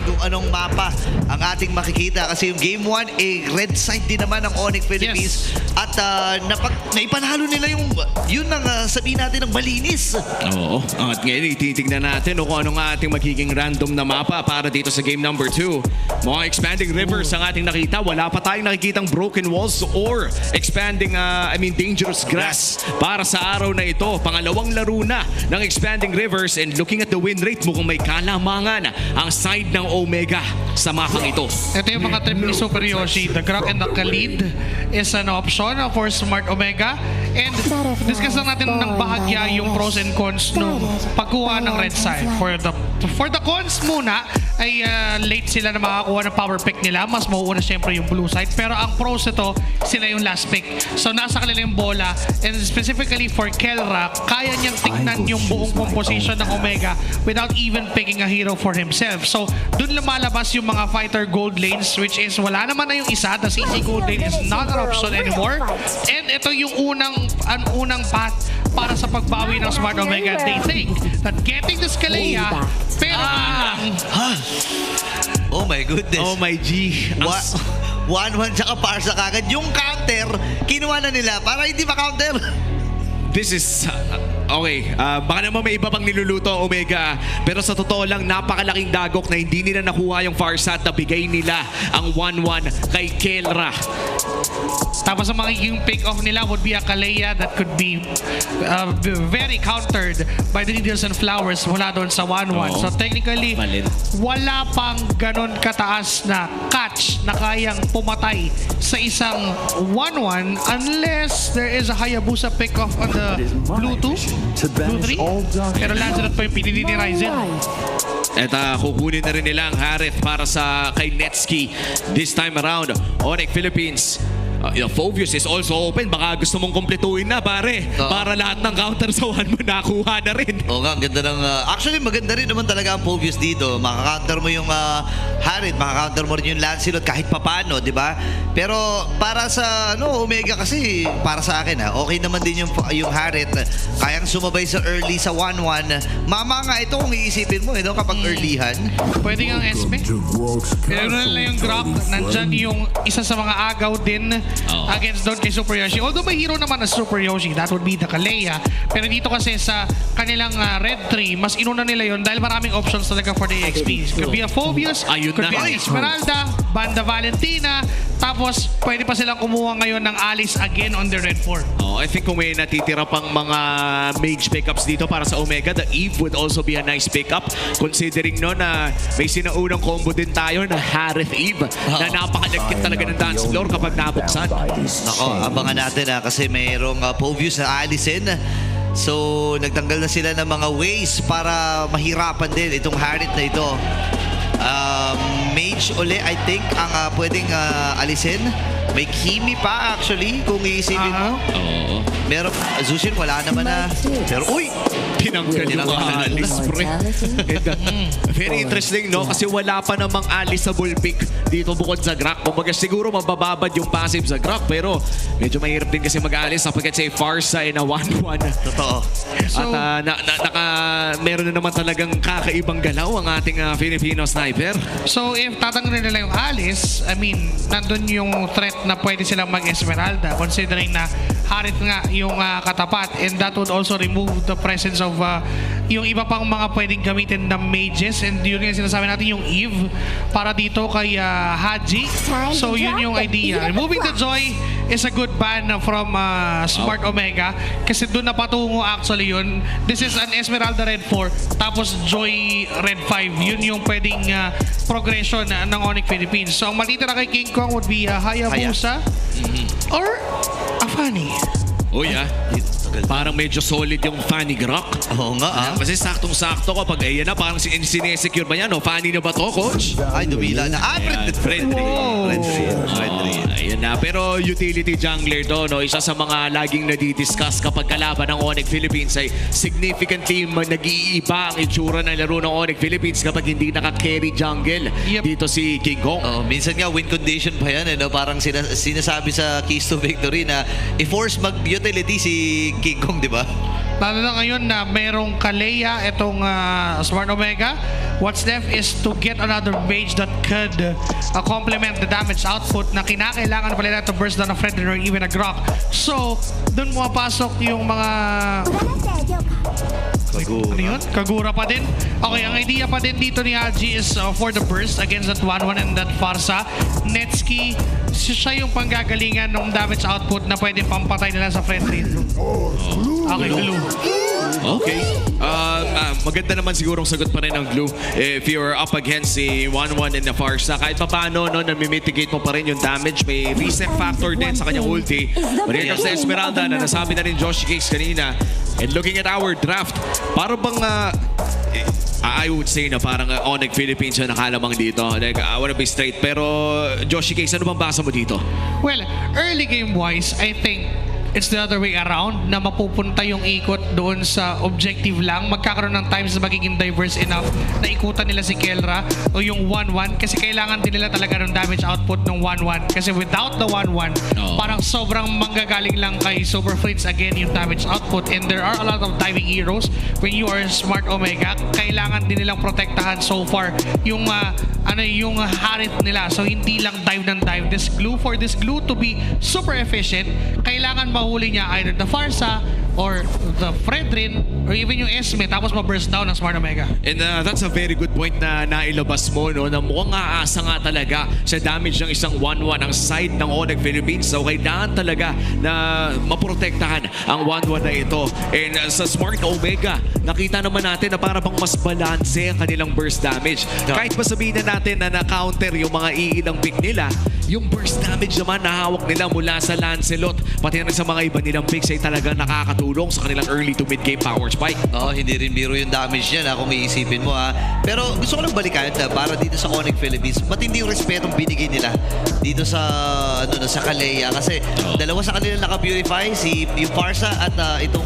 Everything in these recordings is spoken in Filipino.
kung anong mapa ang ating makikita kasi yung game 1 red side din naman ng Onyx Philippines at naipanalo nila yun ang sabihin natin ng malinis. Oo, at ngayon ititignan natin kung anong ating magiging random na mapa para dito sa game number 2. Mga expanding rivers ang ating nakita, wala pa tayong nakikitang broken walls or expanding dangerous grass para sa araw na ito. Pangalawang laro na ng expanding rivers and looking at the win rate mukhang may kalamangan ang side ng Omega sa mapang ito. Ito yung mga trip ni Super Yoshi. The Grok and the Khalid is an option for Smart Omega. And discuss lang natin ng bahagya yung pros and cons nung pagkuha ng red side. For the cons muna, ay late sila na makakuha ng power pick nila. Mas mauuna syempre yung blue side. Pero ang pros ito, sila yung last pick. So nasa kanila yung bola. And specifically for Kelra, kaya niyang tignan yung buong composition ng Omega without even picking a hero for himself. So dun lumalabas yung mga fighter gold lanes, which is wala naman na yung isa. The CC gold lane is not an option anymore. And ito yung unang path para sa pagbawi ng Smart Omega. They think that getting this Kalea, pero Oh my goodness. Oh my G. 1-1 tsaka Parsa kagad. Yung counter, kinuha na nila para hindi ma-counter. This is okay, baka naman may iba pang niluluto ang Omega, pero sa totoo lang napakalaking dagok na hindi nila nakuha yung Farsat na bigay nila ang 1-1 kay Kelra. Tapos ang magiging pick-off nila would be a Kalea that could be very countered by the Needles and Flowers mula doon sa 1-1. So technically, wala pang ganon kataas na catch na kayang pumatay sa isang 1-1 unless there is a Hayabusa pick-off on the blue 2, blue 3. Pero Lancelot pa yung pinili ni Ryzen. At kukunin na rin nila ang Harith para sa kay Netsky. This time around, Onyx Philippines. Phobius is also open. Baka gusto mong kumpletuin na, pare. Para lahat ng counter sa 1 mo nakuha na rin. Oo nga, ang ganda ng... actually, maganda rin naman talaga ang Phobius dito. Makakounter mo yung Harith, makakounter mo rin yung Lancelot kahit papano, di ba? Pero para sa Omega kasi, para sa akin, okay naman din yung Harith. Kayang sumabay sa early sa 1-1. Mama nga ito kung iisipin mo, kapag earlyhan. Pwede kang Esme. Pero na yung Grok, nandyan yung isa sa mga agaw din against doon kay Super Yoshi. Although may hero naman na Super Yoshi, that would be the Kalea. Pero dito kasi sa kanilang Red 3, mas inuna nila yun dahil maraming options talaga for the XP. Could be a Phobius, could be an Esmeralda, Banda Valentina, tapos pwede pa silang kumuha ngayon ng Alice again on the Red 4. I think kung may natitira pang mga mage pickups dito para sa Omega, the Eve would also be a nice pickup considering na may sinaunang combo din tayo na Harith Eve na napakalagkit talaga ng dance floor kapag nabuksan. Ako, abangan natin kasi mayroong Phobius na alisin. So, nagtanggal na sila ng mga ways para mahirapan din itong Harith na ito. Mage uli, I think, ang pwedeng alisin. May Kimi pa actually, kung iisipin mo. Meron, Zushin, wala naman na. Pero, uy! Tinanggal yung Alice, pre. Very interesting, no? Kasi wala pa namang Alice sa bullpick dito bukod sa Grok. Kumbaga siguro mabababad yung passive sa Grok, pero medyo mahirap din kasi mag-Alice sapagkat sa Farsa na 1-1. Totoo. So, at meron na naman talagang kakaibang galaw ang ating Filipino sniper. So if tatanggalin nila yung Alice, I mean, nandun yung threat na pwede silang mag-Esmeralda considering na Harith nga yung katapat, and that would also remove the presence of yung iba pang mga pwedeng gamitin na mages, and yun yung sinasabi natin yung Eve para dito kay Haji. So yun yung idea. Removing the Joy is a good ban from Smart Omega kasi doon na patungo actually yun. This is an Esmeralda Red 4 tapos Joy Red 5. Yun yung pwedeng progression ng Onyx Philippines. So ang matitira kay King Kong would be Hayabusa or Afani. Oh yeah. Parang medyo solid yung Fanny Grok. Oo nga Kasi saktong-sakto ko pag ayan na, parang sinesecure ba yan? Fanny na ba to, coach? Ay, dumila na. Friendly. Ayan na. Pero utility jungler to, no? Isa sa mga laging nadidiscuss kapag kalaban ng Onyx Philippines ay significantly nag-iiba ang itsura ng laro ng Onyx Philippines kapag hindi naka-carry jungle. Dito si King Kong. Minsan nga win condition pa yan. Parang sinasabi sa Keys to Victory na i-force mag-utility si King Kong, di ba? Lalo na ngayon na merong Kalea itong Smart Omega. What's left is to get another mage that could complement the damage output na kinakailangan pa nila to burst down a Fredrin or even a Grok. So, dun pumapasok yung mga... Kagura. Ano yun? Kagura pa din. Okay, ang idea pa din dito ni Haji is for the burst against that 1-1 and that Farsa. Netski, siya yung panggagalingan ng damage output na pwede pampatay nila sa Fredrin. Okay, glue. Okay. Maganda naman sigurong sagot pa rin ng Glue. If you're up against si 1-1 in the Farsa, kahit pa paano, no, namimitigate mo pa rin yung damage. May reset factor din sa kanyang ulti. But here comes the Esmeralda na nasabi na rin Josh Cakes kanina. And looking at our draft, para bang I would say na parang Onyx Philippines yung nakalamang dito. Like, I wanna be straight. Pero Josh Cakes, ano bang basa mo dito? Well, early game-wise, I think it's the other way around na mapupunta yung ikot doon sa objective lang. Magkakaroon ng times na magiging diverse enough na ikutan nila si Kelra o yung 1-1 kasi kailangan din nila talaga ng damage output ng 1-1 kasi without the 1-1 parang sobrang manggagaling lang kay Super Fritz again yung damage output, and there are a lot of diving heroes when you are Smart Omega. Kailangan din nilang protektahan so far yung yung Harith nila, so hindi lang dive ng dive. For this glue to be super efficient, kailangan mahuli niya either the Farsa or the Fredrin or even yung Esme tapos ma-burst down ng Smart Omega. And that's a very good point na nailabas mo, no, na mukhang aasa nga talaga sa damage ng isang 1-1 ang side ng Onyx Philippines. So kailangan talaga na maprotektahan ang 1-1 na ito. And sa Smart Omega, nakita naman natin na para bang mas balanse ang kanilang burst damage. Kahit pa sabihin na natin na na-counter yung mga iilang pick nila, yung burst damage naman na hawak nila mula sa Lancelot, pati na sa mga iba nilang picks ay talagang nakakatulong sa kanilang early to mid game power spike. Hindi rin biro yung damage niya kung iisipin mo Pero gusto ko lang balikan para dito sa Onyx Philippines, matindi yung respetong binigay nila dito sa sa Kalea kasi dalawa sa kanila naka-purify, yung Farsa at itong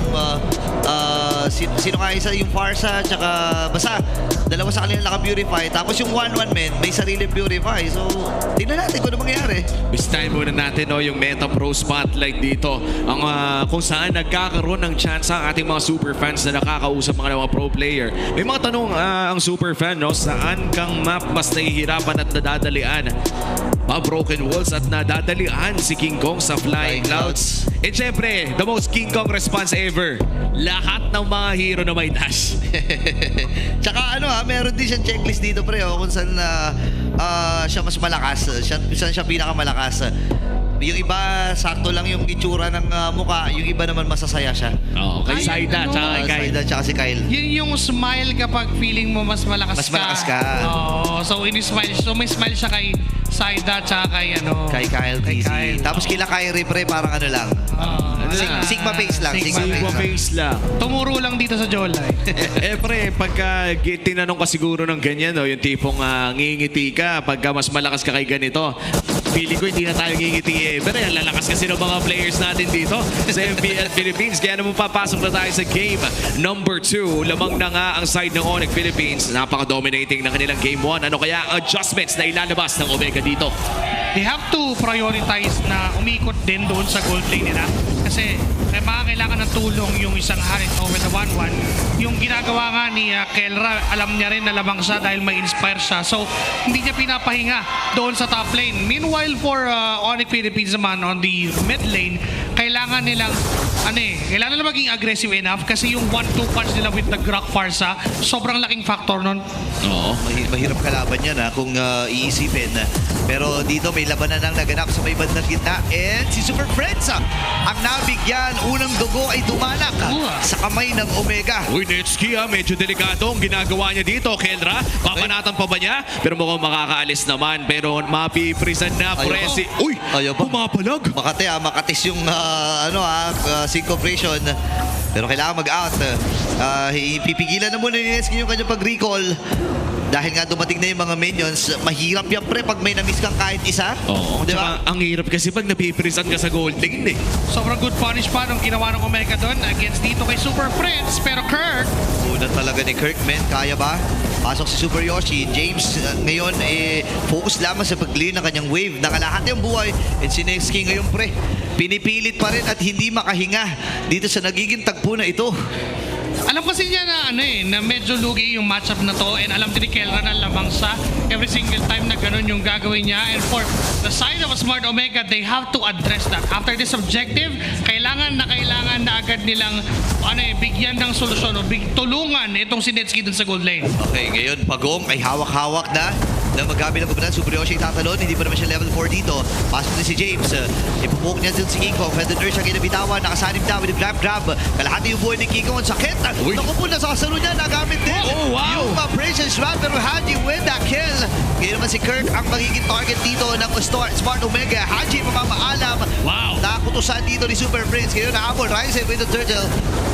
sino nga isa yung Farsa tsaka basta dalawa sa kanila naka-purify, tapos yung 1-1 men may sarili purify. So tingnan natin kung ano mangyayari. Bistahin muna natin yung Meta Pro Spotlight dito, ang kung saan nagkakaroon ng chance ang ating mga super fans na nakakausap mga pro player. May mga tanong ang super fan, saan kang map mas nahihirapan at nadadalian? Broken Walls at nadadalian si King Kong sa Flying Clouds. And syempre, the most King Kong response ever, lahat ng mga hero na may dash. Tsaka meron din siyang checklist dito pre kung saan siya mas malakas, saan siya pinakamalakas. Yung iba, sakto lang yung itsura ng mukha. Yung iba naman masasaya siya. Kay Saida, tsaka kay Kyle. Saida, tsaka si Kyle. Yun yung smile kapag feeling mo mas malakas Mas malakas ka. So ini-smile. So may smile siya kay Saida tsaka kay Kay Kyle Kay TZ. Kyle. Tapos kila Kyrie pre, parang lang. Sigma face lang. Sigma face lang. Tumuro lang dito sa jawline. Pre, pagka tinanong ka siguro ng ganyan, yung tipong ngingiti ka, pagka mas malakas ka kay ganito, feeling ko hindi na tayo ngingiti Pero ang lalakas kasi ng mga players natin dito sa MPL Philippines. Kaya naman papasok na tayo sa game number 2. Lamang na nga ang side ng Onyx Philippines. Napaka-dominating ng kanilang game 1. Ano kaya ang adjustments na ilalabas ng Omega dito? They have to prioritize na umikot din doon sa gold lane nila. Kasi kailangan ng tulong yung isang Harith over the 1-1. Yung ginagawa nga ni Kelra, alam niya rin na lamang siya dahil may inspire siya. So, hindi niya pinapahinga doon sa top lane. Meanwhile, for Onyx Philippines naman on the mid lane, kailangan nilang kailangan nila maging aggressive enough kasi yung 1-2 punch nila with the Grok Farsa, sobrang laking factor nun. Oo, mahirap kalaban yan kung iisipin. Pero dito may labanan ang naganap sa may bandang gitna, and si Super Friends ang nabigyan. Unang dugo ay dumanak sa kamay ng Omega. Uy, Netski medyo delikado ang ginagawa niya dito. Kelra, papanatan pa ba niya? Pero mukhang makakaalis naman. Pero mapiprisan na Presi. Uy, pumapalag. Makatis yung synchropration. Pero kailangan mag-out. Pipigilan na muna ni Neskin yung kanyang pag-recall. dahil nga dumating na yung mga minions, mahirap yan pre pag may na-miss kang kahit isa. Oo, Di tsaka ba? ang hirap kasi pag napiprisan ka sa gold lane eh. Sobrang good punish pa nung ginawa ng Omega doon against dito kay Super Friends. Pero Kirk, Una talaga ni Kirk, men. Kaya ba? Pasok si Super Yoshi. James ngayon focus lamang sa pag-clear ng kanyang wave. Nakalahati ang buhay. And si Nexky ngayon pre, pinipilit pa rin at hindi makahinga dito sa nagiging tagpo na ito. alam kasi niya na na medyo lugi yung matchup na to, and alam din ni Kelra na lamang sa every single time na ganun yung gagawin niya. And for the side of a Smart Omega, they have to address that. After this objective, kailangan na agad nilang bigyan ng solusyon o tulungan itong si Netsky dun sa gold lane. Okay, ngayon Pagong ay hawak-hawak na magamit ang kubunan. Super Yoshi tatalon. Hindi pa naman siya level 4 dito. Pasok din si James. Ipupoke niya dun si King Kong. Feather Nurse siya kinabitawan. Nakasanib na with the grab. Kalahati yung buhay ni King Kong. Ang sakit. Uy. Naku po, nasa kasalo niya. Nagamit din. Oh, wow. Yung Operation Swap. Pero Haji with that kill. Ngayon naman si Kirk ang magiging target dito ng Smart Omega. Haji mamamaalam. Wow. Nakutusan dito ni Super Prince. Ngayon nahabol. Ryzen with the turtle.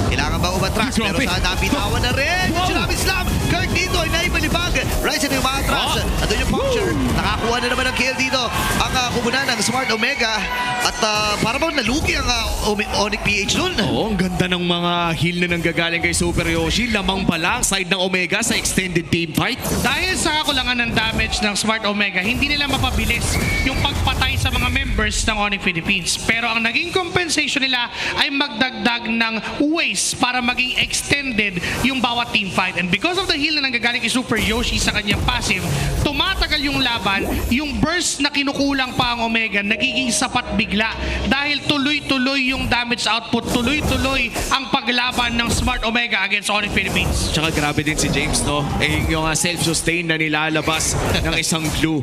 Kailangan ba umatras? Pero Grabe. sa nabitawan na rin. Wow. Tsunami Slam. Kirk dito ay naibalibag. Ryzen yung umatras. At doon yung puncture. Nakakuha na naman ng kill dito ang kubunan ng Smart Omega. At para bang nalugi ang Onyx PH nun. Oo, ang ganda ng mga heal na nanggagaling kay Super Yoshi. Lamang pala ang side ng Omega sa extended team fight. Dahil sa kakulangan ng damage ng Smart Omega, hindi nila mapabilis yung pagpatay sa mga members ng Onyx Philippines. Pero ang naging compensation nila ay magdagdag ng ways para maging extended yung bawat team fight. And because of the heal na nanggagaling kay Super Yoshi sa kanyang passive, tumatagal yung laban, yung burst na kinukulang pa ang Omega, nagiging sapat bigla. Dahil tuloy-tuloy yung damage output, tuloy-tuloy ang paglaban ng Smart Omega against Onyx Philippines. Tsaka grabe din si James, no? Yung self-sustain na nilalabas ng isang glue.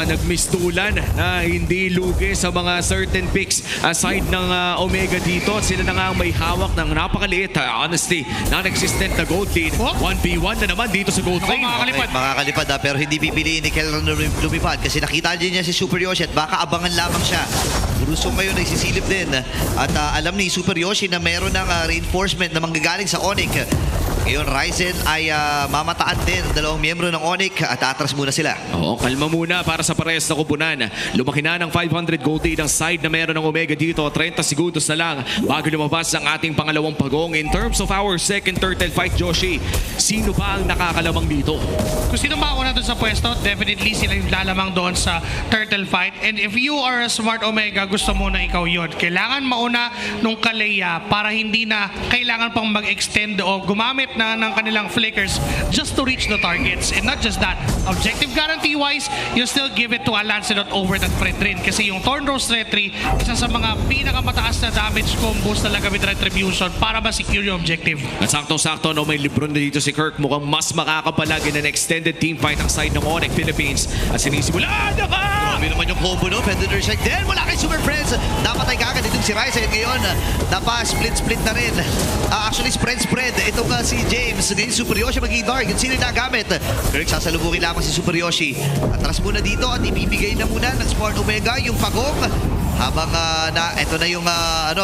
Nagmistulan na hindi lugi sa mga certain picks aside ng Omega dito. At sila na nga ang may hawak ng napakaliit, honestly, non-existent na gold lead. Oh. 1v1 na naman dito sa gold Ako, lane. makakalipad. Makakalipad pero hindi pipiliin ni Kelron lumipad kasi nakita din niya si Super Yoshi at baka abangan lamang siya. Bruso ngayon ay sisilip din at alam ni Super Yoshi na meron ng reinforcement na manggagaling sa Onyx. Ngayon Ryzen ay mamataan din ang dalawang miyembro ng Onyx at atras muna sila. Oo, kalma muna para sa parehas na kupunan. Lumaki na ng 500 gold lead ang side na meron ng Omega dito. 30 segundos na lang bago lumabas ang ating pangalawang Pagong. In terms of our second turtle fight, Joshi, sino ba ang nakakalamang dito? Kung sino mauna doon sa pwesto, definitely sila yung lalamang doon sa turtle fight. And if you are a Smart Omega, gusto mo na ikaw yun. Kailangan mauna nung Kaleya para hindi na kailangan pang mag-extend o gumamit na ng kanilang flickers just to reach the targets. And not just that, objective guarantee-wise, you still give it to a Lancelot over that Fredrin. Kasi yung Thornrose Retry, isa sa mga pinakamataas na damage combos talaga with Retribution para ma-secure yung objective. At saktong-sakto, no, may libron na dito si Kirk. Mukhang mas makakapalag in an extended team fight ang side ng Onyx Philippines. At sinisimulan na ka! Grabe naman yung combo, no? Predator Strike din mula kay Super Friends. Napatay ka agad itong si Ryzen. Ngayon, napa-split-split na rin. Actually, spread. Itong si James. Ngayon, Super Yoshi magiging dark. Yung sino nagamit. Kirk, sasalubungin lamang si Super Yoshi. Atras muna dito at ibibigay na muna ng Smart Omega yung Pagong. Habang ito na yung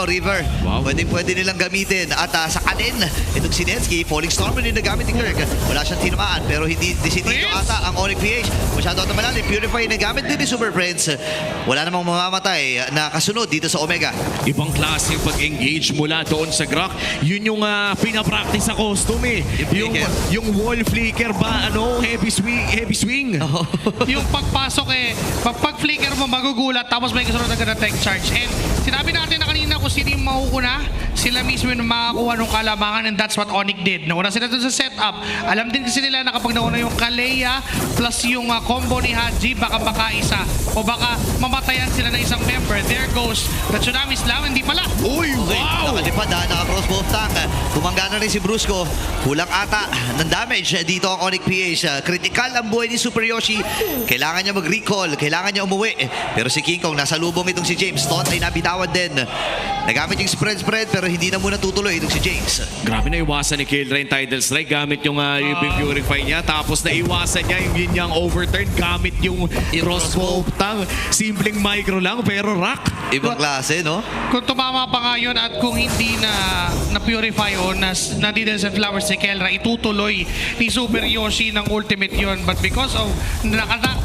River. Wow. Pwede nilang gamitin. At sa kanin, itong si Netsky, Falling Storm rin nagamit ni Kirk. Wala siyang tinamaan pero hindi decidido ata ang Onyx PH. Masyado ata malalim. Purify na gamit din ni Super Friends. Wala namang mamamatay na kasunod dito sa Omega. Ibang klase yung pag-engage mula doon sa Grok. Yun yung pinapractice sa costume eh. Yung flicker. Yung wall flicker ba, heavy swing. Yung pagpasok pag-flicker mo magugulat tapos may kasunod agad na tech charge. And sinabi natin na kanina kung sino yung mauuna, sila mismo yung makakuha ng kalamangan, and that's what Onyx did. Nauna sila dun sa setup. Alam din kasi nila na kapag nauna yung Kaleya plus yung combo ni Haji, baka isa o baka mamatayan sila ng isang member. There goes the Tsunami Slam. Hindi pala. Uy, wow! Nakalipad naka-crossbow tank. Tumangga na rin si Brusco. Kulang ata ng damage dito ang Onyx PH. Critical ang buhay ni Super Yoshi. Kailangan niya mag-recall. Kailangan niya umuwi. Pero si King Kong nasa lubong itong si James. Stott ay nabitawan din. Nagamit yung spread pero hindi na muna tutuloy itong si James. Grabe na iwasan ni Kale Rain Tidal Strike gamit yung purify niya. Tapos na iwasan niya yung ginyang overturn gamit yung crossbow tang. Simpleng micro lang pero rock. Ibang klase, no? Kung tumama pa nga yun at kung hindi na purify o na Needles and Flowers si Kelra, itutuloy ni Super Yoshi ng ultimate yun. But because of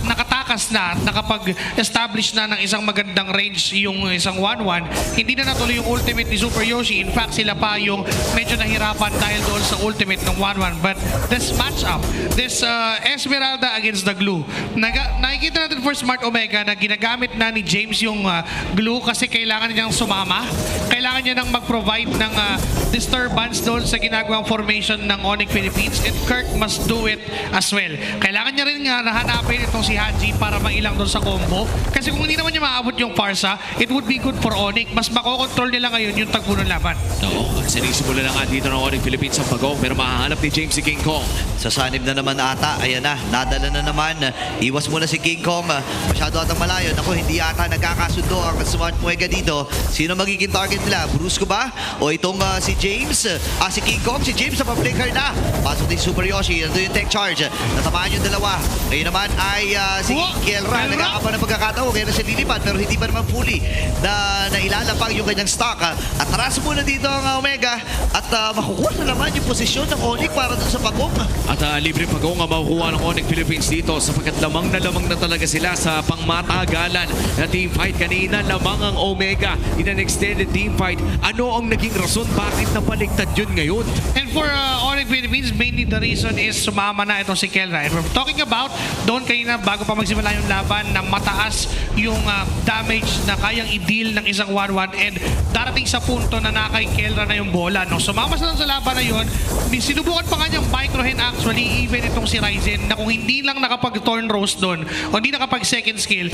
nakatakas na at nakapag-establish na ng isang magandang range yung isang 1-1, hindi na natuloy yung ultimate ni Super Yoshi. In fact, sila pa yung medyo nahirapan dahil doon sa ultimate ng 1-1. But this matchup, this Esmeralda against the Glue, nakikita natin for Smart Omega na ginagamit na ni James yung Glue kasi kailangan niyang sumama. Kailangan niya nang mag-provide ng disturbance doon sa ginagawang formation ng Onyx Philippines, and Kirk must do it as well. Kailangan niya rin nga nahanapin itong si Haji para mailang doon sa combo. Kasi kung hindi naman niya maabot yung Farsa, it would be good for Onyx. Mas makokontrol nila ngayon yung tagpo ng laban. Oo, sinisimula na nga dito ng Onyx Philippines ang pagong pero mahahanap ni James si King Kong. Sa sanib na naman ata, ayan na, nadala na naman. Iwas muna si King Kong. Masyado atang malayo. Naku, hindi ata nagkakasundo ang Smart Omega dito. Sino magiging target nila? Brusco ba? O itong si James? Si King Kong. Si James sa pa-flicker na. Pasok din Super Yoshi. Ito yung tech charge. Natamaan yung dalawa. Ngayon naman ay si Kelra. Nagkakapa ng pagkakataon. Kaya na siya lilipad pero hindi pa naman fully na ilalapang yung kanyang stock. At taras muna dito ang Omega. At makukuha na naman yung posisyon ng Onyx para dun sa pagong. At libre pagong ang makukuha ng Onyx Philippines dito sapagkat lamang na talaga sila sa pangmatagalan na team fight kanina. Lamang ang Omega in an extended team fight. Ano ang naging rason? Bakit napaliktad yun ngayon? And for Onyx Philippines, mainly the reason is sumama na itong si Kelra. And we're talking about doon kanina bago pa magsimula yung laban na mataas yung damage na kayang i-deal ng isang 1-1 and darating sa punto na nakay Kelra na yung bola. No? Sumama sa laban na yun, sinubukan pa nga niyang microhen actually even itong si Ryzen na kung hindi lang nakapag-turn roast doon o hindi nakapag-second skill,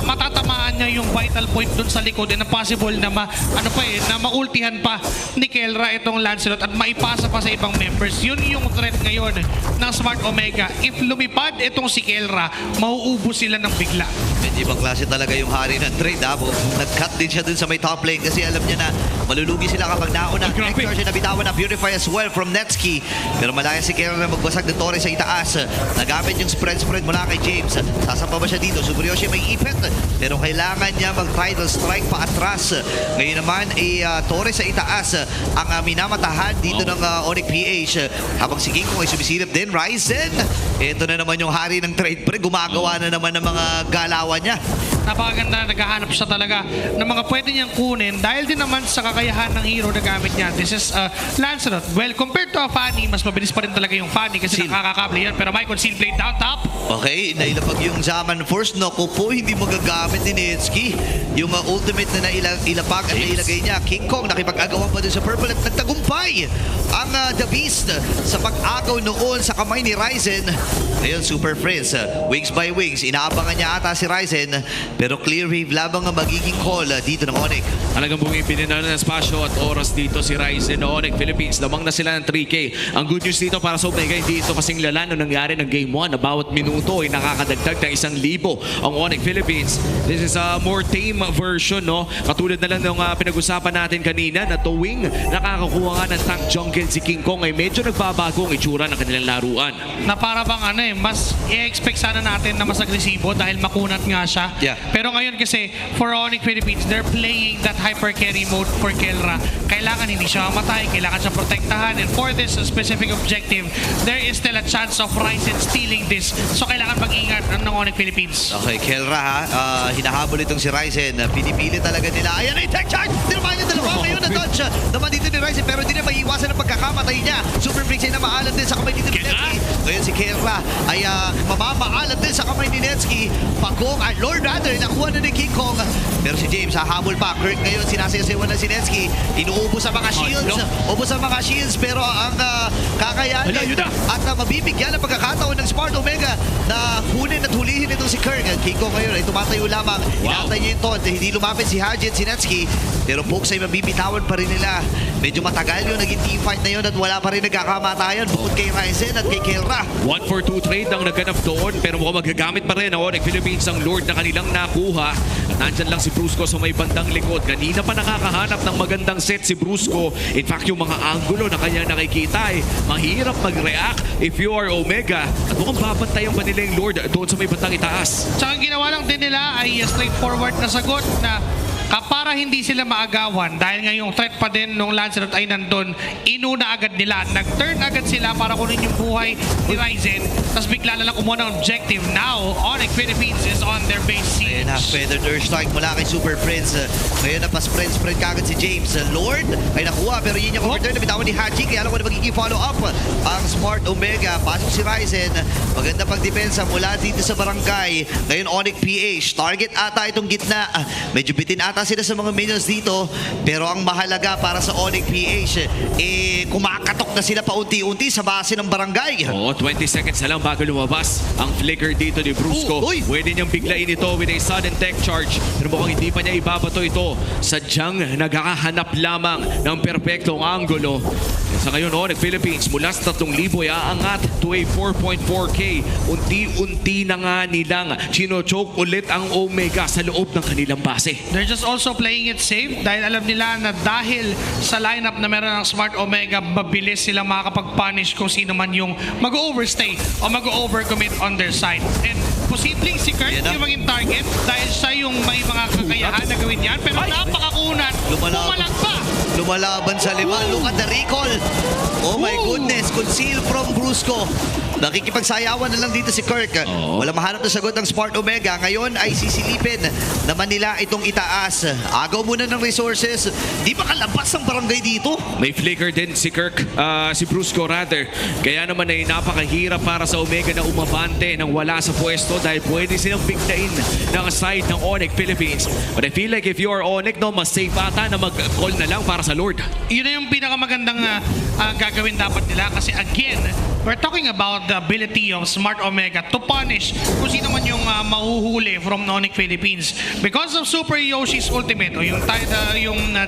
matatamaan niya yung vital point doon sa likod and possible na na maultihan pa ni Kelra itong Lancelot at maipasa pa sa ibang members. Yun yung threat ngayon ng Smart Omega. If lumipad itong si Kelra, mauubos sila ng bigla. Medyo ibang klase talaga yung hari ng trade. Nag-cut din siya dun sa may top lane kasi alam niya na malulugi sila kapag nauna. Next charge na bitawan na Purify as well from Netsky. Pero malaya si Kelra na magbasag ng Torres sa itaas. Nagamit yung spread mula kay James. Sasampa ba siya dito? Super Yoshi may ipit. Pero kailangan niya mag-tidal strike pa atras. Ngayon naman Torres sa itaas ang minamatahan dito ng Onyx PH. Habang si King Kong ay sumisilip din. Ryzen. Ito na naman yung hari ng trade pre. Gumagawa na naman ng mga galawan niya. Napakaganda, naghahanap siya talaga ng mga pwede niyang kunin dahil din naman sa kakayahan ng hero na gamit niya. This is Lancelot. Well, compared to a Fanny, mas mabilis pa rin talaga yung Fanny kasi nakakakable yan. Pero may conceal blade down top. Okay, nailapag yung Zaman Force. Naku po, hindi magagamit ni Netsky. Yung ultimate na ilapag at nailagay niya. King Kong nakipag-agawan pa dun sa purple at nagtagumpay ang The Beast sa pag-agaw noon sa kamay ni Ryzen. Ngayon, Super Friends, wings by wings. Inaabangan niya ata si Ryzen. Pero clear wave labang ang magiging call dito ng Onyx. Talagang bumipinin na ng espasyo at oras dito si Ryzen ng Onyx Philippines. Lamang na sila ng 3K. Ang good news dito para sa Omega, hindi ito kasing lala nung nangyari ng Game 1 na bawat minuto ay nakakadagdag ng 1,000 ang Onyx Philippines. This is a more tame version, no? Katulad na lang ng pinag-usapan natin kanina na tuwing nakakakuha nga ng tank jungle si King Kong ay medyo nagbabago ang itsura ng kanilang laruan. Na para bang mas i-expect sana natin na mas agresibo dahil makunat nga siya. Yeah. Pero ngayon kasi, for Onyx Philippines, they're playing that hyper carry mode for Kelra. Kailangan hindi siya mamatay, kailangan siya protektahan. And for this specific objective, there is still a chance of Ryzen stealing this. So kailangan mag-ingat ng Onyx Philippines. Okay, Kelra hinahabol itong si Ryzen. Pinipili talaga nila. Ayan ay tech charge! Tinamaan niya dalawa. Ngayon na dodge naman dito ni Ryzen pero hindi na maiiwasan ang pagkakamatay niya. Super Freaks ay namaalat din sa kamay dito ni Netsky. Ngayon si Kelra ay mamamaalat din sa kamay ni Netsky. Pagong, Lord rather, nakuha na ni King Kong. Pero si James hahabol pa. Kirk ngayon sinasayawan na si Netsky. Inuubos ang mga shields. Ubos ang mga shields pero ang kakayanin at mabibigyan ng pagkakataon ng Smart Omega na kunin at hulihin itong si Kirk. Kiko ngayon ay tumatayo lamang. Wow. Inaantay niya yung taunt. Hindi lumapit si Haji at si Netsky. Pero Pokes ay mabibitawan pa rin nila. Medyo matagal yung naging team fight na yun at wala pa rin nagkakamatayan bukod kay Ryzen at kay Kelra. 1-for-2 trade ang naganap doon pero mukhang magagamit pa rin ng Philippines ang Lord na kanilang nakuha. At nandyan lang si Brusco sa may bandang likod. Kanina pa nakakahanap ng magandang set si Brusco. In fact, yung mga angulo na kanya nakikita ay mahirap mag-react if you are Omega. At mukhang babantayan pa nila yung Lord doon sa may bandang itaas. Tsaka ang ginawa lang din nila ay straightforward na sagot na para hindi sila maagawan dahil nga yung threat pa din nung Lancelot ay nandun, inuna agad nila. Nag-turn agad sila para kunin yung buhay ni Ryzen. Tapos bigla na lang kumuha ng objective. Now, Onyx Philippines is on their base siege. Ayan na, feathered Earth Strike mula kay Super Prince. Ngayon na pa-spread kagad si James. Lord ay nakuha pero yun yung overturn na bitawan ni Haji. Kaya alam ko na magiging follow-up ang Smart Omega. Pasok si Ryzen. Maganda pagdepensa mula dito sa barangay. Ngayon Onyx PH. Target ata itong gitna. Medyo bitin ata sila sa mga minions dito. Pero ang mahalaga para sa Onyx PH, kumakatok na sila paunti-unti sa base ng barangay. Oo, 20 seconds na lang bago lumabas ang flicker dito ni Brusco. Uy! Pwede niyang biglain ito with a sudden tech charge. Pero mukhang hindi pa niya ibabato ito. Sadyang naghahanap lamang ng perpektong angulo. Sa ngayon, Onyx Philippines mula sa 3,000 ay aangat to a 4.4K. Unti-unti na nga nilang chino-choke ulit ang Omega sa loob ng kanilang base. They're just also playing it safe dahil alam nila na dahil sa lineup na meron ng Smart Omega, mabilis silang makakapag-punish kung sino man yung mag-overstay o mag-overcommit on their side. And posibleng si Kurt Yan na. yung maging target dahil siya yung may mga kakayahan na gawin yan. Pero napakakunat, pumalag pa. Lumalaban sa lima. Look at the recall. Oh my goodness. Conceal from Brusco. Nakikipagsayawan na lang dito si Kirk. Walang mahanap na sagot ng Smart Omega. Ngayon ay sisilipin naman nila itong itaas. Agaw muna ng resources. Di ba kalabas ang barangay dito? May flicker din si Kirk, si Brusco rather. Kaya naman ay napakahirap para sa Omega na umabante nang wala sa pwesto dahil pwede silang biglain ng side ng Onyx Philippines. But I feel like if you are Onyx, no, mas safe ata na mag-call na lang para sa Lord. Yun na yung pinakamagandang gagawin dapat nila kasi again, we're talking about the ability of Smart Omega to punish kung sino man yung mahuhuli from Onyx Philippines. Because of Super Yoshi's ultimate o yung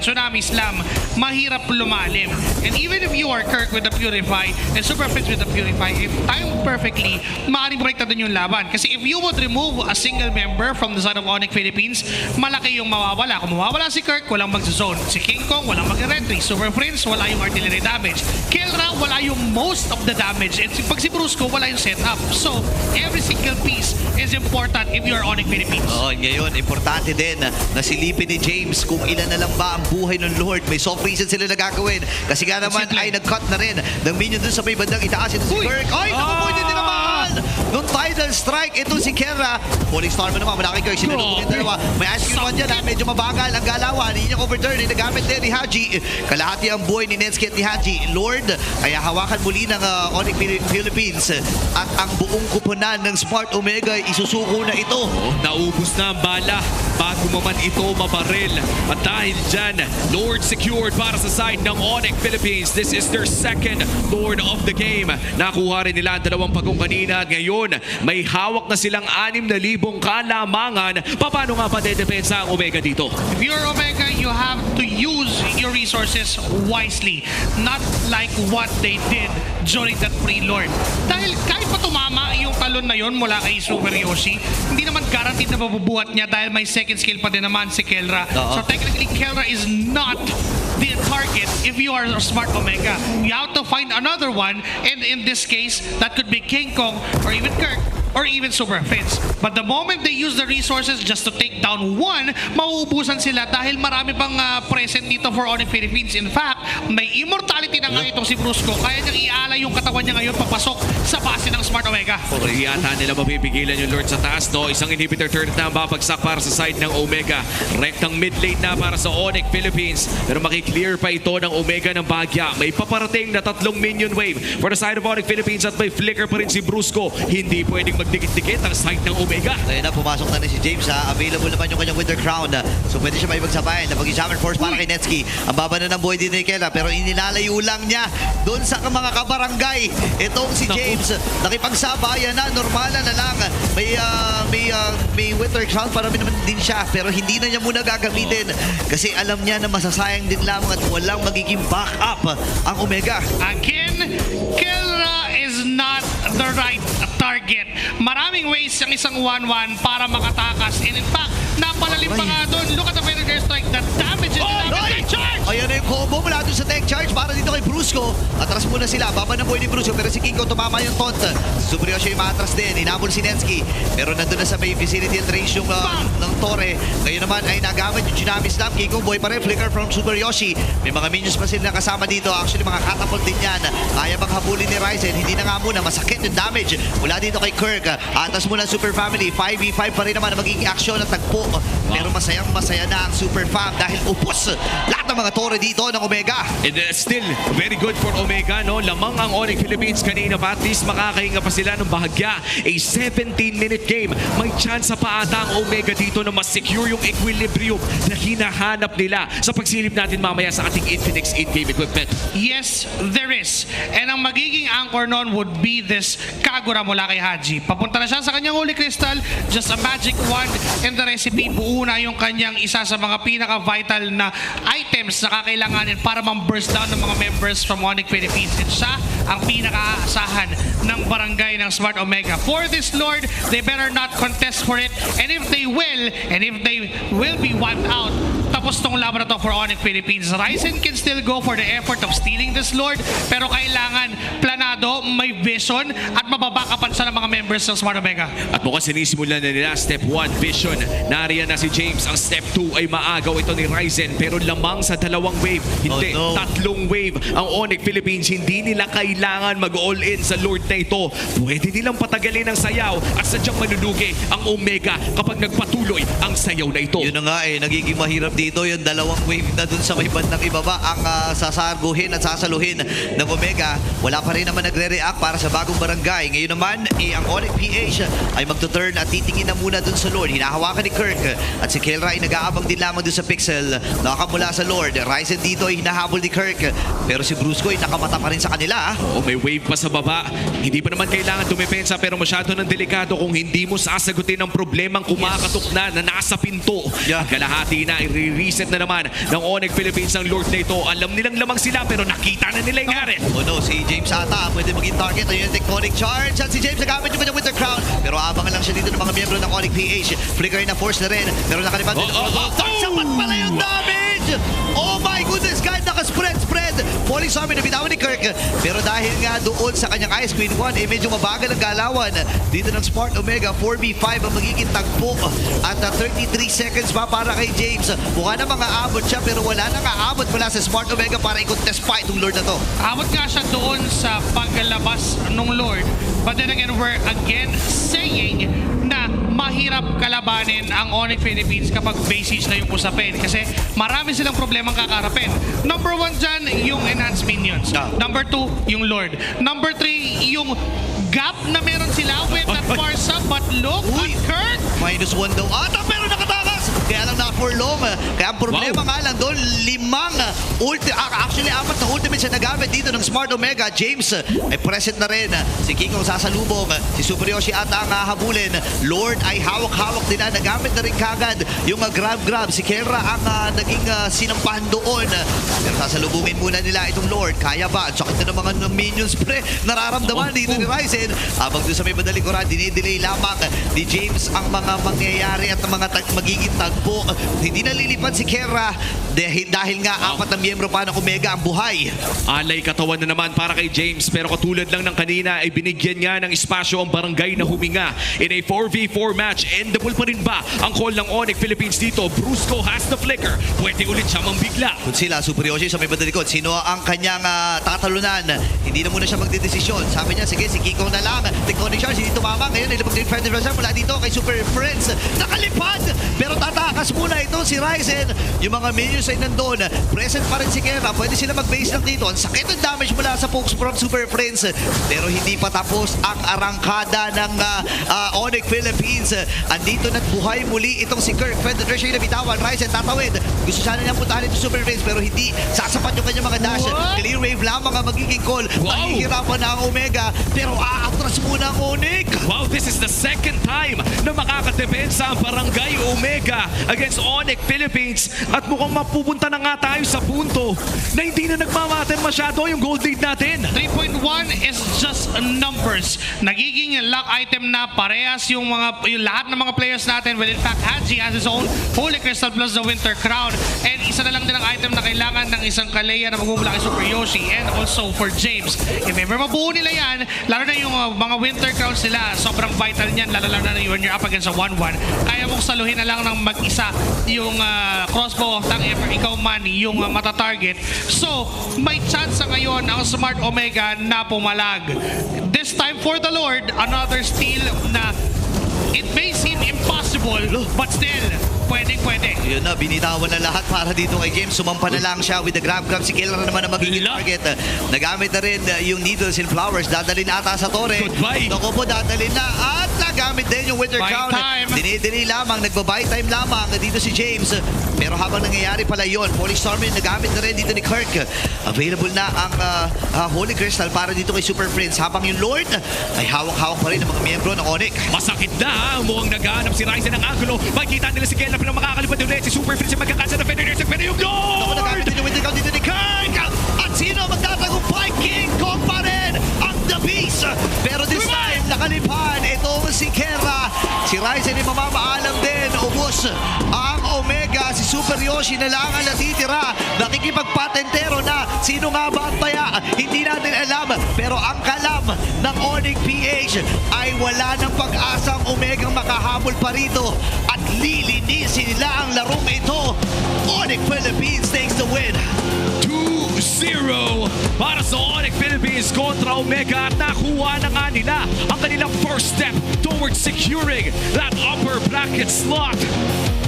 Tsunami Slam, mahirap lumalim. And even if you are Kirk with the Purify and Super Prince with the Purify, if timed perfectly, maaaring bumalik dun yung laban. Kasi if you would remove a single member from the side of Onyx Philippines, malaki yung mawawala. Kung mawawala si Kirk, walang mag-zone. Si King Kong, walang mag-retry. Super Prince, wala yung artillery damage. Kelra, wala yung most of the damage. And pag si Brusco, wala yung setup. So, every single piece is important if you're Onyx Philippines. Ngayon, importante din na silipin ni James kung ilan na lang ba ang buhay ng Lord. May soft reason sila na gagawin. Kasi nga naman ay nag-cut na rin ng minion dun sa may bandang itaas. Ito si Kirk. Ay, nakapoint din naman! Nung tidal strike, ito si Kelra. Falling Star mo naman, malaki Kirk. Sinulog yung dalawa. May ice cream one dyan. Medyo mabagal ang galawan. Hindi niya overturn. Hindi nagamit din ni Haji. Kalahati ang buhay ni Netsky at ni Haji. Lord, kaya hawakan muli ng Onyx Philippines. At ang buong kupunan ng Smart Omega isusuko na ito. Naubos na ang bala bago man ito mabaril. At dahil dyan, Lord secured para sa side ng Onyx Philippines. This is their second Lord of the game. Nakuha rin nila ang dalawang pagong kanina at ngayon may hawak na silang 6,000 kalamangan. Paano nga pa dedepensa ang Omega dito? If you're Omega, you have to use your resources wisely. Not like what they did during that pre-Lord. Dahil kahit pa tumama yung talon na yon mula kay Super Yoshi, hindi naman guaranteed na mabubuhat niya dahil may second skill pa din naman si Kelra. So technically, Kelra is not the target if you are a Smart Omega. You have to find another one, and in this case, that could be King Kong or even Kirk or even Super Fitz. But the moment they use the resources just to take down one, mauubusan sila dahil marami pang present dito for Onyx Philippines. In fact, may immortality na nga itong si Brusco. Kaya niyang ialay yung katawan niya ngayon papasok sa base ng Smart Omega. Hindi yata nila mapipigilan yung Lord sa taas, no? Isang inhibitor turret na ang babagsak para sa side ng Omega. Rectang mid lane na para sa Onyx Philippines. Pero makiklear pa ito ng Omega ng Bagya. May paparating na 3 minion wave for the side of Onyx Philippines at may flicker pa rin si Brusco. Hindi pwedeng magdikit-dikit ang side ng Omega. Ngayon na, pumasok na rin si James. Available naman yung kanyang Winter Crown. So pwede siya may magsabayan. Napag-Summer Force para kay Netsky. Ang baba na ng buhay din ni Kelra. Pero inilalayo lang niya doon sa mga kabarangay. Itong si James. Nakipagsabayan na. Normalan na lang. May Winter Crown, parami naman din siya. Pero hindi na niya muna gagamitin. Kasi alam niya na masasayang din lamang at walang magiging backup ang Omega. Again, Kelra is not the right target. Maraming ways ang isang 1-1 para makatakas. And in fact, napalalim pa nga doon. Look at the Vinegar Strike. The damage is damage charge! Ayan na yung combo mula doon sa tech charge para dito kay Brusco. Atras muna sila. Baba ng boy ni Brusco. Pero si Kingo tumama yung taunt. Super Yoshi yung maatras din. Hinabol si Nensky. Pero nandun na sa may vicinity and range yung ng Torre. Ngayon naman ay nagamit yung Tsunami Slam. Kingo boy pa rin. Flicker from Super Yoshi. May mga minions pa sila kasama dito. Actually mga catapult din yan. Kaya bang habulin ni Ryzen. Hindi na nga muna. Masakit yung damage. Mula dito kay Kirk. Atas muna Super Family. 5v5 pa rin naman ang magiging aksyon at tagpo. Pero masayang masaya na ang Super Fam dahil upos lahat ng mga Torre dito ng Omega. And still, very good for Omega, no? Lamang ang Onyx Philippines kanina pa. At least makakahinga pa sila ng bahagya. A 17-minute game. May chance pa ata ang Omega dito na mas secure yung equilibrium na hinahanap nila sa pagsilip natin mamaya sa ating Infinix in-game equipment. Yes, there is. And ang magiging anchor nun would be this Kagura mula kay Haji. Papunta na siya sa kanyang Holy Crystal, just a magic wand and the recipe. Buo na yung kanyang isa sa mga pinaka-vital na items na kakailanganin para ma-burst down ng mga members from Onyx Philippines. And siya ang pinaka-aasahan ng barangay ng Smart Omega. For this Lord, they better not contest for it. And if they will be wiped out, tapos tong laban na to for Onyx Philippines. Ryzen can still go for the effort of stealing this Lord, pero kailangan planado, may vision, at mababakapan sa mga members ng Smart Omega. At mukhang sinisimulan na nila Step 1, Vision. Nariyan na si James. Ang Step 2 ay maagaw ito ni Ryzen, pero lamang sa dalawang wave. Hindi, Oh, no. tatlong wave. Ang Onyx Philippines, hindi nila kailangan mag-all-in sa Lord na ito. Pwede nilang patagalin ang sayaw at sadyang manulugi ang Omega kapag nagpatuloy ang sayaw na ito. Yun na nga nagiging mahirap dito yung dalawang wave na dun sa may bandang ibaba ang sasarguhin at sasaluhin ng Omega. Wala pa rin naman nagre-react para sa bagong barangay. Ngayon naman, ang Onyx PH ay magtuturn at titingin na muna dun sa Lord. Hinahawakan ni Kirk at si Kelra ay nag-aabang din lamang dun sa Pixel. Nakamula sa Lord. Ryzen dito ay hinahabol ni Kirk. Pero si Brusco ay nakamata pa rin sa kanila. Oo, may wave pa sa baba. Hindi pa naman kailangan dumepensa pero masyado ng delikado kung hindi mo sasagutin ang problemang kumakatok na nasa pinto. Yeah. Ang kalahati na, i-reset na naman ng Onyx Philippines ang Lord na ito. Alam nilang lamang sila pero nakita na nila yung Aret. Oh no, si James ata pwede maging target. Ayun yung tectonic charge. At si James nagamit yung kanyang Winter Crown. Pero abangan lang siya dito ng mga miyembro ng Onyx PH. Flicker na force na rin. Pero nakalipad din. Sapat pala yung damage! Oh my goodness, kahit nakaspread. Falling sa amin, nabitawan ni Kirk. Pero dahil nga doon sa kanyang Ice Queen 1, medyo mabagal ang galawan. Dito ng Smart Omega, 4v5 ang magiging tagpo. At 33 seconds pa para kay James. Mukha na mga aabot siya, pero wala nang aabot mula sa Smart Omega para i-contest pa itong Lord na to. Abot nga siya doon sa paglalabas ng Lord. But then again, we're again saying na mahirap kalabanin ang Onyx Philippines kapag basics na yung usapin. Kasi marami silang problemang kakarapin. Number 1 dyan, yung enhanced minions. Number 2, yung Lord. Number 3, yung gap na meron sila with that Farsa. But look at Kirk! -1 daw ata, pero nakatakas. Kaya lang not for long. Kaya ang problema nga lang doon, 5 actually 4 na ultimate siya nagamit dito ng Smart Omega. James ay present na rin. Si King ang sasalubong. Si Super Yoshi ata ang hahabulin. Lord ay hawak-hawak din na. Nagamit na rin kagad yung grab-grab. Si Kelra ang naging sinampahan doon. Pero sasalubungin muna nila itong Lord. Kaya ba? Ang sakit na ng mga minions pre. Nararamdaman dito ni Ryzen. Habang doon sa may madaling koran, dinidelay lamang ni James ang mga mangyayari at mga magiging tagpo. Hindi nalilipad si Kelra dahil nga 4 na miyembro pa ng Omega ang buhay. Alay katawan na naman para kay James pero katulad lang ng kanina ay binigyan niya ng espasyo ang barangay na huminga in a 4v4 match. Endable pa rin ba ang call ng Onyx Philippines dito? Brusco has the flicker. Pwede ulit siya mambigla. Kung sila, Super Yoshi sa may badalikod, sino ang kanyang tatalunan? Hindi na muna siya magdedesisyon. Sabi niya, sige, si Kiko na lang. Tectonic charge, hindi tumama. Ngayon, nilabag din Friend Adventure mula dito kay Super Friends. Nakalipad! Pero tatakas muna muna ito si Ryzen. Yung mga minions ay nandun. Present pa rin si Kera. Pwede sila mag-base lang dito. Ang sakit ng damage mula sa Pokes from Super Friends. Pero hindi pa tapos ang arangkada ng Onyx Philippines. Andito na't buhay muli itong si Kirk. Fender siya yung nabitawan. Ryzen tatawid. Gusto sana niyang puntahan ito Super Friends pero hindi sasapat yung kanyang mga dash. What? Clear wave lamang ang magiging call. Wow. Mahihirapan na ang Omega pero aatras muna ang Onyx. Wow, this is the second time na makakadepensa ang Barangay Omega against Onyx Philippines at mukhang mapupunta na nga tayo sa punto na hindi na nagmamatter masyado yung gold lead natin. 3.1 is just numbers. Nagiging lock item na parehas yung lahat ng mga players natin. Well, in fact, Haji has his own Holy Crystal plus the Winter Crown. And isa na lang din ang item na kailangan ng isang Kalea na magmumula kay Super Yoshi and also for James. If ever mabuo nila yan, lalo na yung mga Winter Crowns nila, sobrang vital niyan, lalo na when you're up against a 1-1. Kaya mong saluhin na lang ng mag-isa yung crossbow of Tang Ever, ikaw man yung mata-target. So, may chance ngayon ang Smart Omega na pumalag. This time for the Lord, another steal na it may seem impossible, but still, pwede. Yun na, binitawan na lahat para dito kay James. Sumampa na lang siya with the grab. Si Killer na naman ang magiging target. Nagamit na rin yung needles and flowers. Dadalhin ata sa Torre. Goodbye. Naku po, dadalhin na. At nagamit din yung Winter Buy Crown. time. Dinidili lamang. Nagbabuy time lamang dito si James. Pero habang nangyayari pala yun, Polish Storm nagamit na rin dito ni Kirk. Available na ang Holy Crystal para dito kay Super Prince. Habang yung Lord ay hawak-hawak pa rin ng mga miyembro ng Onyx. Masakit na, mukhang naghahanap si Ryzen ng angulo. Makikita nila si Kela pero makakalipad ulit si Super Prince magkakansa ng Fender pero yung Naku, nagamit Lord! din yung Winter Crown dito ni Kirk. At sino magtatagumpay? King Kong pa rin ang The Beast. Pero this time, nakalipad itong si Kera. Si Ryzen ay mamamaalam din. Ubus ang Omega. Si Super Yoshi na lang ang natitira. Nakikipagpatentero na. Sino nga ba ang taya? Hindi natin alam. Pero ang kalam ng Onyx PH ay wala ng pag-asang Omega makahabol pa rito. At lilinisin nila ang larong ito. Onyx Philippines takes the win. 2-0 para sa Onyx Philippines kontra Omega at nakuha na nga nila ang kanilang first step towards securing that upper bracket slot.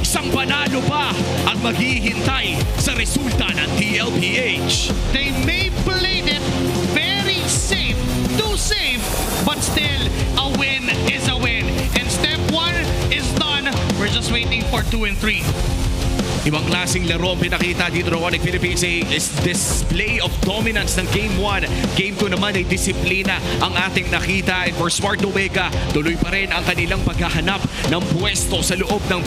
Isang panalo pa ang maghihintay sa resulta ng TLPH. They may played it very safe, too safe, but still, a win is a win. And step 1 is done. We're just waiting for 2 and 3. Ibang klaseng laro ang pinakita dito ng Onyx Philippines is display of dominance ng Game 1. Game 2 naman ay disiplina ang ating nakita. And for Smart Omega, tuloy pa rin ang kanilang paghahanap ng pwesto sa loob ng